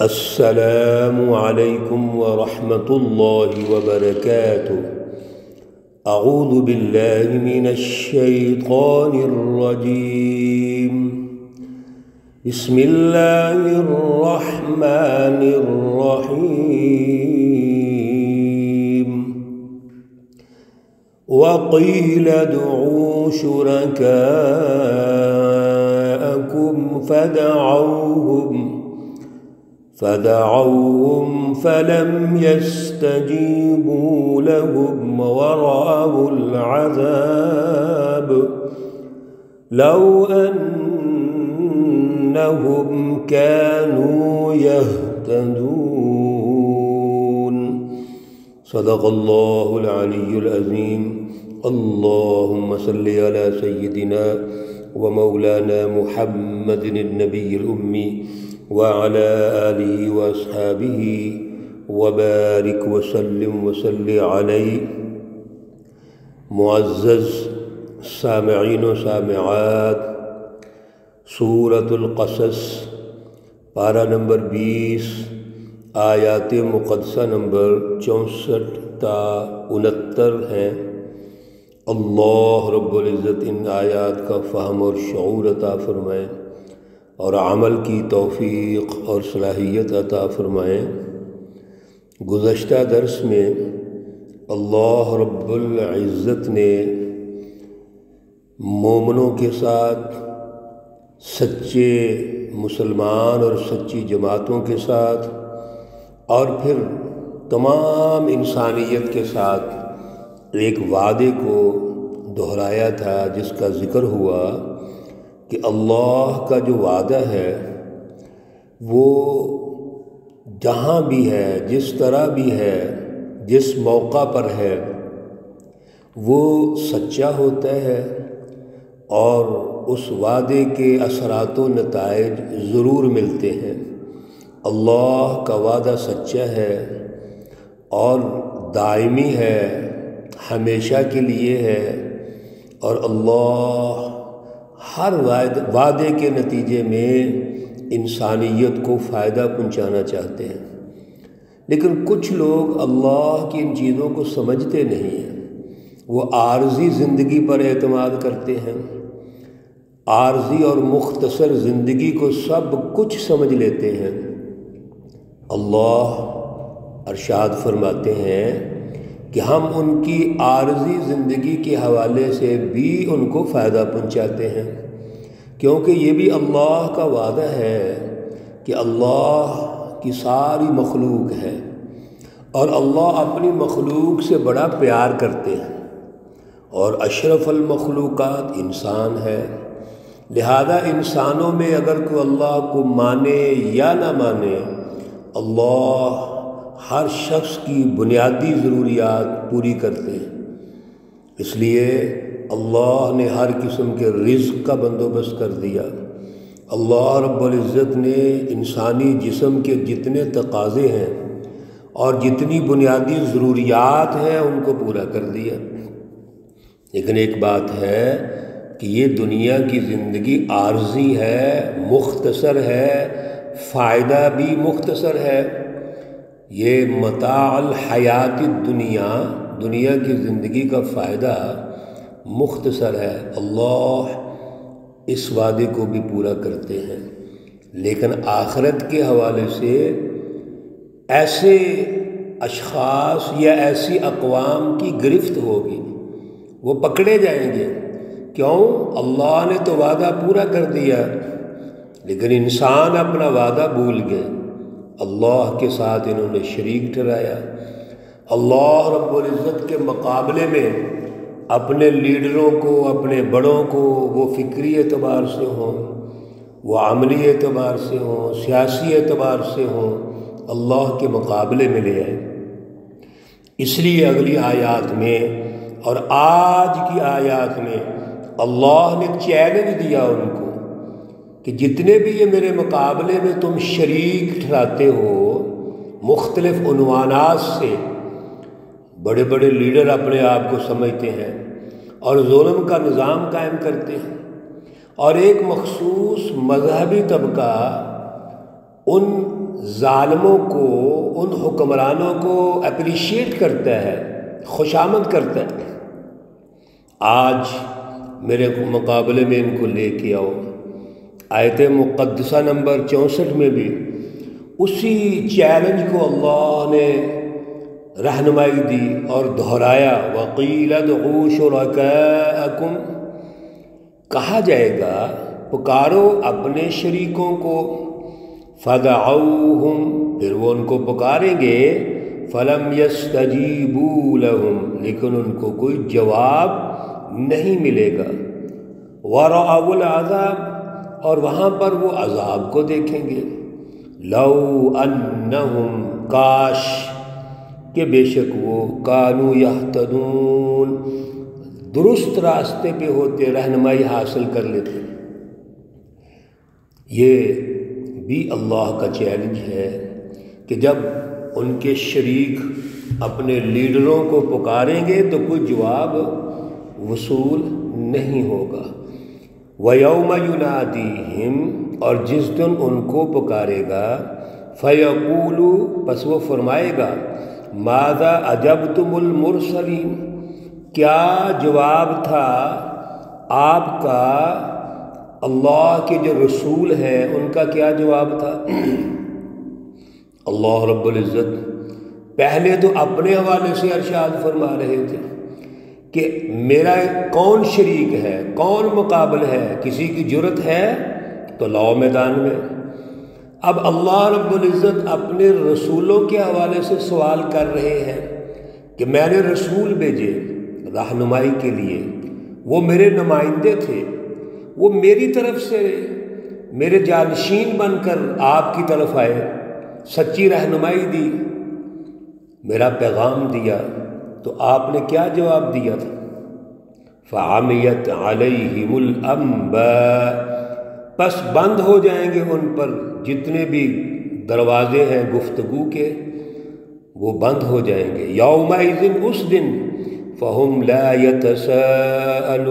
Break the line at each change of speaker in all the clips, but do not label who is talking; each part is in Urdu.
السلام علیکم ورحمۃ اللہ وبرکاتہ۔ اعوذ باللہ من الشیطان الرجیم، بسم اللہ الرحمن الرحیم۔ وقیل ادعوا شرکاءکم فدعوهم فلم يستجيبوا لهم ورأوا العذاب لو أنهم كانوا يهتدون۔ صدق الله العلي العظيم۔ اللهم صل على سيدنا ومولانا محمد النبي الأمي وعلى آلہ واصحابہ وبارک وسلم وصلی علیہ۔ معزز سامعین و سامعات، سورۃ القصص پارہ نمبر 20، آیات مقدسہ نمبر 64 تا 69 ہیں۔ اللہ رب العزت ان آیات کا فہم اور شعور عطا فرمائیں اور عمل کی توفیق اور صلاحیت عطا فرمائیں۔ گزشتہ درس میں اللہ رب العزت نے مومنوں کے ساتھ، سچے مسلمان اور سچی جماعتوں کے ساتھ، اور پھر تمام انسانیت کے ساتھ ایک وعدے کو دہرایا تھا، جس کا ذکر ہوا کہ اللہ کا جو وعدہ ہے وہ جہاں بھی ہے، جس طرح بھی ہے، جس موقع پر ہے، وہ سچا ہوتا ہے اور اس وعدے کے اثرات و نتائج ضرور ملتے ہیں۔ اللہ کا وعدہ سچا ہے اور دائمی ہے، ہمیشہ کے لیے ہے، اور اللہ ہر وعدے کے نتیجے میں انسانیت کو فائدہ پہنچانا چاہتے ہیں۔ لیکن کچھ لوگ اللہ کی ان چیزوں کو سمجھتے نہیں ہیں، وہ عارضی زندگی پر اعتماد کرتے ہیں، عارضی اور مختصر زندگی کو سب کچھ سمجھ لیتے ہیں۔ اللہ ارشاد فرماتے ہیں کہ ہم ان کی عارضی زندگی کے حوالے سے بھی ان کو فائدہ پہنچاتے ہیں، کیونکہ یہ بھی اللہ کا وعدہ ہے کہ اللہ کی ساری مخلوق ہے اور اللہ اپنی مخلوق سے بڑا پیار کرتے ہیں، اور اشرف المخلوقات انسان ہے۔ لہذا انسانوں میں اگر کوئی اللہ کو مانے یا نہ مانے، اللہ ہر شخص کی بنیادی ضروریات پوری کرتے ہیں۔ اس لیے اللہ نے ہر قسم کے رزق کا بندوبست کر دیا۔ اللہ رب العزت نے انسانی جسم کے جتنے تقاضے ہیں اور جتنی بنیادی ضروریات ہیں ان کو پورا کر دیا۔ لیکن ایک بات ہے کہ یہ دنیا کی زندگی عارضی ہے، مختصر ہے، فائدہ بھی مختصر ہے۔ یہ متاع الحیات الدنیا، دنیا کی زندگی کا فائدہ مختصر ہے۔ اللہ اس وعدے کو بھی پورا کرتے ہیں، لیکن آخرت کے حوالے سے ایسے اشخاص یا ایسی اقوام کی گرفت ہوگی، وہ پکڑے جائیں گے۔ کیوں؟ اللہ نے تو وعدہ پورا کر دیا، لیکن انسان اپنا وعدہ بھول گئے، اللہ کے ساتھ انہوں نے شریک ٹھہرایا۔ اللہ رب العزت کے مقابلے میں اپنے لیڈروں کو، اپنے بڑوں کو، وہ فکری اعتبار سے ہوں، وہ عملی اعتبار سے ہوں، سیاسی اعتبار سے ہوں، اللہ کے مقابلے میں لے آئے۔ اس لیے اگلی آیات میں اور آج کی آیات میں اللہ نے چیلنج دیا ان کو کہ جتنے بھی یہ میرے مقابلے میں تم شریک ٹھہراتے ہو، مختلف عنوانات سے، بڑے بڑے لیڈر اپنے آپ کو سمجھتے ہیں اور ظلم کا نظام قائم کرتے ہیں، اور ایک مخصوص مذہبی طبقہ ان ظالموں کو، ان حکمرانوں کو اپریشیٹ کرتا ہے، خوشامد کرتا ہے۔ آج میرے مقابلے میں ان کو لے کے آؤ۔ آیت مقدسہ نمبر 64 میں بھی اسی چیلنج کو اللہ نے رہنمائی دی اور دہرایا، وَقِيلَ ادْعُوا شُرَكَاءَكُمْ، کہا جائے گا پکارو اپنے شریکوں کو، فَدَعَوْهُمْ، پھر وہ ان کو پکاریں گے، فَلَمْ يَسْتَجِيبُوا لَهُمْ، لیکن ان کو کوئی جواب نہیں ملے گا، وَرَأَوُا الْعَذَابَ، اور وہاں پر وہ عذاب کو دیکھیں گے، لَوْ أَنَّهُمْ، کاش کہ بے شک وہ، کانوا یہتدون، درست راستے پہ ہوتے، رہنمائی حاصل کر لیتے۔ یہ بھی اللہ کا چیلنج ہے کہ جب ان کے شریک اپنے لیڈروں کو پکاریں گے تو کوئی جواب وصول نہیں ہوگا۔ وَيَوْمَ يُنَادِيهِمْ، اور جس دن ان کو پکارے گا، فَيَقُولُ، پس وہ فرمائے گا، ماذا اجبتم المرسلین، کیا جواب تھا آپ کا، اللہ کے جو رسول ہیں ان کا کیا جواب تھا۔ اللہ رب العزت پہلے تو اپنے حوالے سے ارشاد فرما رہے تھے کہ میرا کون شریک ہے، کون مقابل ہے، کسی کی جرت ہے تو لاؤ میدان میں۔ اب اللہ رب العزت اپنے رسولوں کے حوالے سے سوال کر رہے ہیں کہ میں نے رسول بھیجے رہنمائی کے لیے، وہ میرے نمائندے تھے، وہ میری طرف سے میرے جانشین بن کر آپ کی طرف آئے، سچی رہنمائی دی، میرا پیغام دیا، تو آپ نے کیا جواب دیا تھا؟ فَعَمِيَتْ عَلَيْهِمُ الْأَنْبَاءُ، پس بند ہو جائیں گے ان پر جتنے بھی دروازے ہیں گفتگو کے، وہ بند ہو جائیں گے، یومئذ، اس دن، فَهُمْ لَا يَتَسَاءَلُونَ،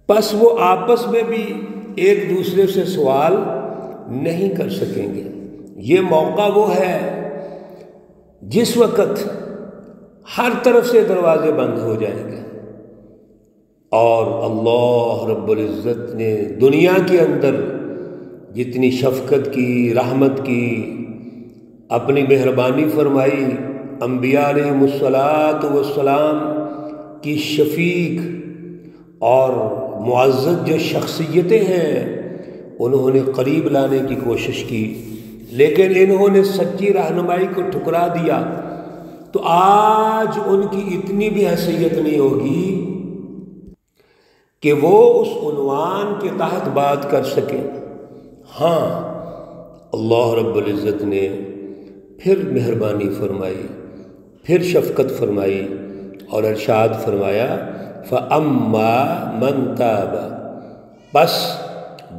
پس وہ آپس میں بھی ایک دوسرے سے سوال نہیں کر سکیں گے۔ یہ موقع وہ ہے جس وقت ہر طرف سے دروازے بند ہو جائیں گے، اور اللہ رب العزت نے دنیا کے اندر جتنی شفقت کی، رحمت کی، اپنی مہربانی فرمائی، انبیاء علیہم السلام کی شفیق اور معزز جو شخصیتیں ہیں انہوں نے قریب لانے کی کوشش کی، لیکن انہوں نے سچی رہنمائی کو ٹھکرا دیا، تو آج ان کی اتنی بھی حیثیت نہیں ہوگی کہ وہ اس عنوان کے تحت بات کر سکیں۔ ہاں، اللہ رب العزت نے پھر مہربانی فرمائی، پھر شفقت فرمائی اور ارشاد فرمایا، فَأَمَّا مَنْ تَابَ، بس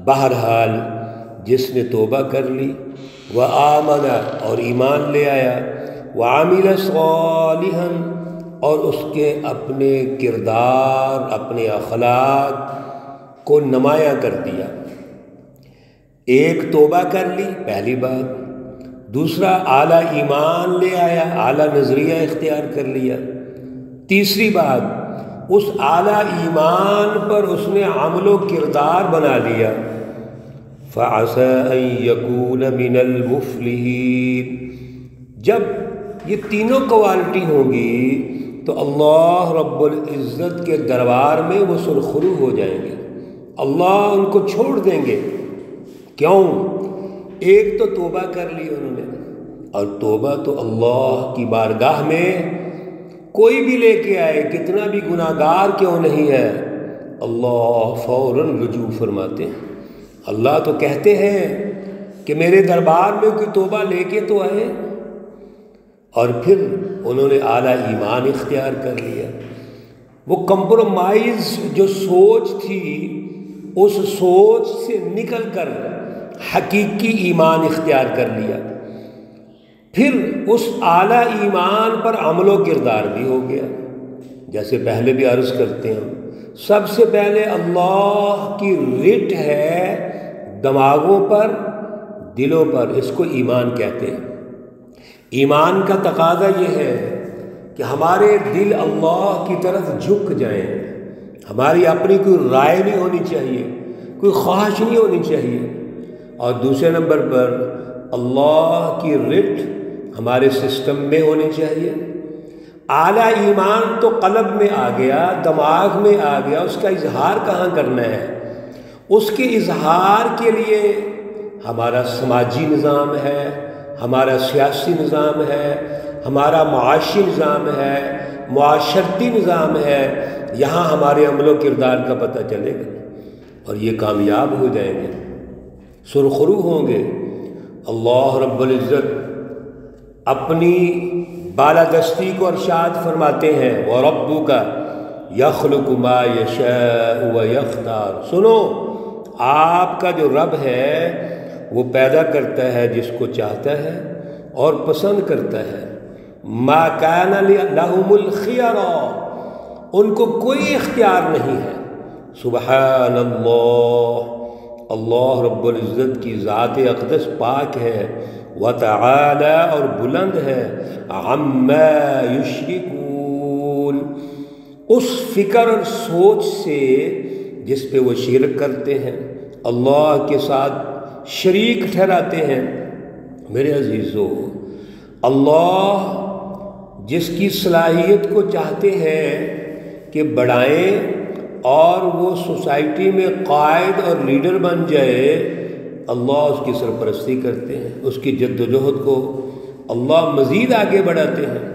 بہرحال جس نے توبہ کر لی، وَآمَنَ، اور ایمان لے آیا، وَعَمِلَ صَالِحًا، اور اس کے اپنے کردار، اپنے اخلاق کو نمایاں کر دیا۔ ایک توبہ کر لی، پہلی بات، دوسرا اعلیٰ ایمان لے آیا، اعلیٰ نظریہ اختیار کر لیا، تیسری بات اس اعلیٰ ایمان پر اس نے عمل و کردار بنا لیا، فَعَسَىٰ أَن يَكُونَ مِنَ الْمُفْلِحِينَ، جب یہ تینوں کوالٹی ہوں گی تو اللہ رب العزت کے دربار میں وہ سرخرو ہو جائیں گے، اللہ ان کو چھوڑ دیں گے۔ کیوں؟ ایک تو توبہ کر لی انہوں نے، اور توبہ تو اللہ کی بارگاہ میں کوئی بھی لے کے آئے، کتنا بھی گناہ گار کیوں نہیں ہے، اللہ فوراً رجوع فرماتے ہیں۔ اللہ تو کہتے ہیں کہ میرے دربار میں کوئی توبہ لے کے تو آئے، اور پھر انہوں نے اعلیٰ ایمان اختیار کر لیا۔ وہ کمپرومائز جو سوچ تھی، اس سوچ سے نکل کر حقیقی ایمان اختیار کر لیا، پھر اس اعلیٰ ایمان پر عمل و کردار بھی ہو گیا۔ جیسے پہلے بھی عرض کرتے ہیں، سب سے پہلے اللہ کی رٹ ہے دماغوں پر دلوں پر، اس کو ایمان کہتے ہیں۔ ایمان کا تقاضا یہ ہے کہ ہمارے دل اللہ کی طرف جھک جائیں، ہماری اپنی کوئی رائے نہیں ہونی چاہیے، کوئی خواہش نہیں ہونی چاہیے، اور دوسرے نمبر پر اللہ کی رٹ ہمارے سسٹم میں ہونی چاہیے۔ اعلیٰ ایمان تو قلب میں آ گیا، دماغ میں آ گیا، اس کا اظہار کہاں کرنا ہے؟ اس کے اظہار کے لیے ہمارا سماجی نظام ہے، ہمارا سیاسی نظام ہے، ہمارا معاشی نظام ہے، معاشرتی نظام ہے، یہاں ہمارے عمل و کردار کا پتہ چلے گا اور یہ کامیاب ہو جائیں گے، سرخرو ہوں گے۔ اللہ رب العزت اپنی بالادستی کو ارشاد فرماتے ہیں وَرَبُّكَ يَخْلُقُ مَا يَشَاءُ وَيَخْتَارُ۔ سنو، آپ کا جو رب ہے وہ پیدا کرتا ہے جس کو چاہتا ہے اور پسند کرتا ہے۔ مَا كَانَ لَهُمُ الْخِيَرَةُ، ان کو کوئی اختیار نہیں ہے۔ سبحان اللہ، اللہ رب العزت کی ذات اقدس پاک ہے، وتعالی اور بلند ہے، عما یشرکون، اس فکر اور سوچ سے جس پہ وہ شرک کرتے ہیں، اللہ کے ساتھ شریک ٹھہراتے ہیں۔ میرے عزیزو، اللہ جس کی صلاحیت کو چاہتے ہیں کہ بڑھائیں اور وہ سوسائٹی میں قائد اور لیڈر بن جائے، اللہ اس کی سرپرستی کرتے ہیں، اس کی جد و جہد کو اللہ مزید آگے بڑھاتے ہیں۔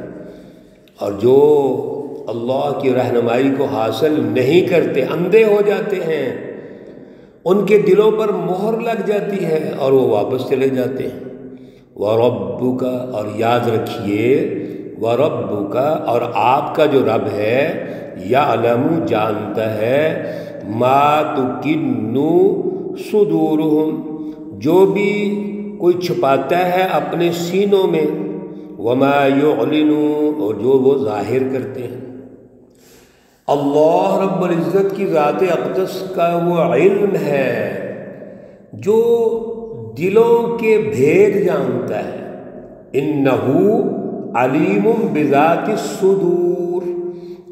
اور جو اللہ کی رہنمائی کو حاصل نہیں کرتے، اندھے ہو جاتے ہیں، ان کے دلوں پر مہر لگ جاتی ہے اور وہ واپس چلے جاتے ہیں۔ وَرَبُّكَ، اور یاد رکھیے، وَرَبُّكَ، اور آپ کا جو رب ہے، یعلم، جانتا ہے، مَا تُكِنُّ صُدُورُهُمْ، جو بھی کوئی چھپاتا ہے اپنے سینوں میں، وَمَا يُعْلِنُونَ، اور جو وہ ظاہر کرتے ہیں۔ اللہ رب العزت کی ذات اقدس کا وہ علم ہے جو دلوں کے بھید جانتا ہے۔ اِنَّهُ عَلِيمٌ بِذَاتِ الصُّدُورِ،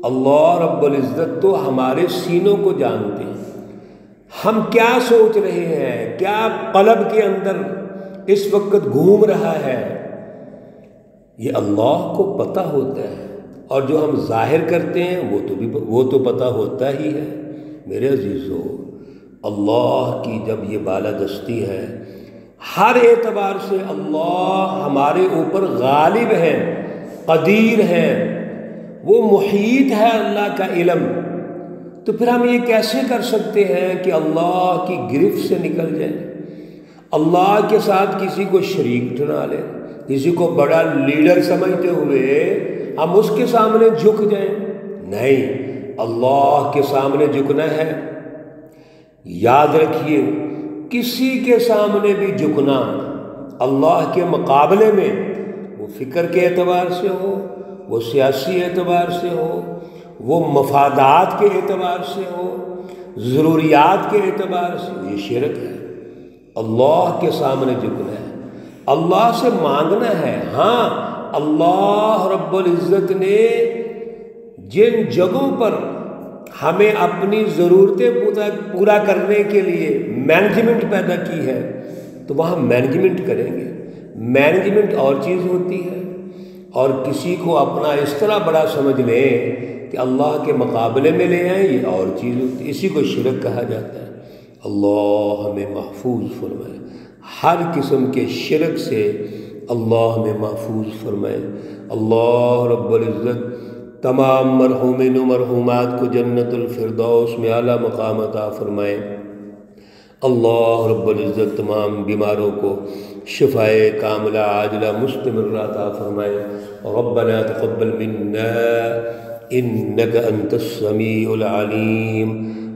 اللہ رب العزت تو ہمارے سینوں کو جانتے ہیں، ہم کیا سوچ رہے ہیں، کیا قلب کے اندر اس وقت گھوم رہا ہے، یہ اللہ کو پتہ ہوتا ہے، اور جو ہم ظاہر کرتے ہیں وہ تو پتہ ہوتا ہی ہے۔ میرے عزیزو، اللہ کی جب یہ بالادستی ہے، ہر اعتبار سے اللہ ہمارے اوپر غالب ہے، قدیر ہے، وہ محیط ہے اللہ کا علم، تو پھر ہم یہ کیسے کر سکتے ہیں کہ اللہ کی گرفت سے نکل جائیں، اللہ کے ساتھ کسی کو شریک ٹھہرا لیں، کسی کو بڑا لیڈر سمجھتے ہوئے ہم اس کے سامنے جھک جائیں؟ نہیں، اللہ کے سامنے جھکنا ہے۔ یاد رکھیے، کسی کے سامنے بھی جھکنا اللہ کے مقابلے میں، وہ فکر کے اعتبار سے ہو، وہ سیاسی اعتبار سے ہو، وہ مفادات کے اعتبار سے ہو، ضروریات کے اعتبار سے، یہ شرک ہے۔ اللہ کے سامنے جھکنا ہے، اللہ سے مانگنا ہے۔ ہاں، اللہ رب العزت نے جن جگہوں پر ہمیں اپنی ضرورتیں پورا کرنے کے لیے مینجمنٹ پیدا کی ہے، تو وہاں مینجمنٹ کریں گے۔ مینجمنٹ اور چیز ہوتی ہے، اور کسی کو اپنا اس طرح بڑا سمجھ لیں کہ اللہ کے مقابلے میں لے آئیں، یہ اور چیز ہوتی ہے، اسی کو شرک کہا جاتا ہے۔ اللہ ہمیں محفوظ فرمائے، ہر قسم کے شرک سے اللہ ہمیں محفوظ فرمائے۔ اللہ رب العزت تمام مرحومین و مرحومات کو جنت الفردوس میں اعلیٰ مقام عطا فرمائے۔ اللہ رب العزت تمام بیماروں کو شفائے کاملہ عاجلہ مستمرہ عطا فرمائے۔ ربنا تقبل منا انك انت السميع العليم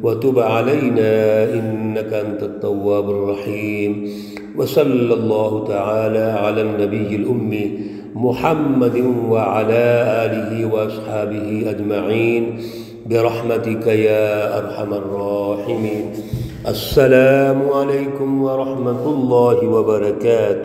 وتب علينا انك انت التواب الرحيم، وصلى الله تعالى على النبي الأمي محمد وعلى آله وأصحابه أجمعين برحمتك يا أرحم الراحمين۔ السلام علیکم ورحمۃ اللہ وبرکاتہ۔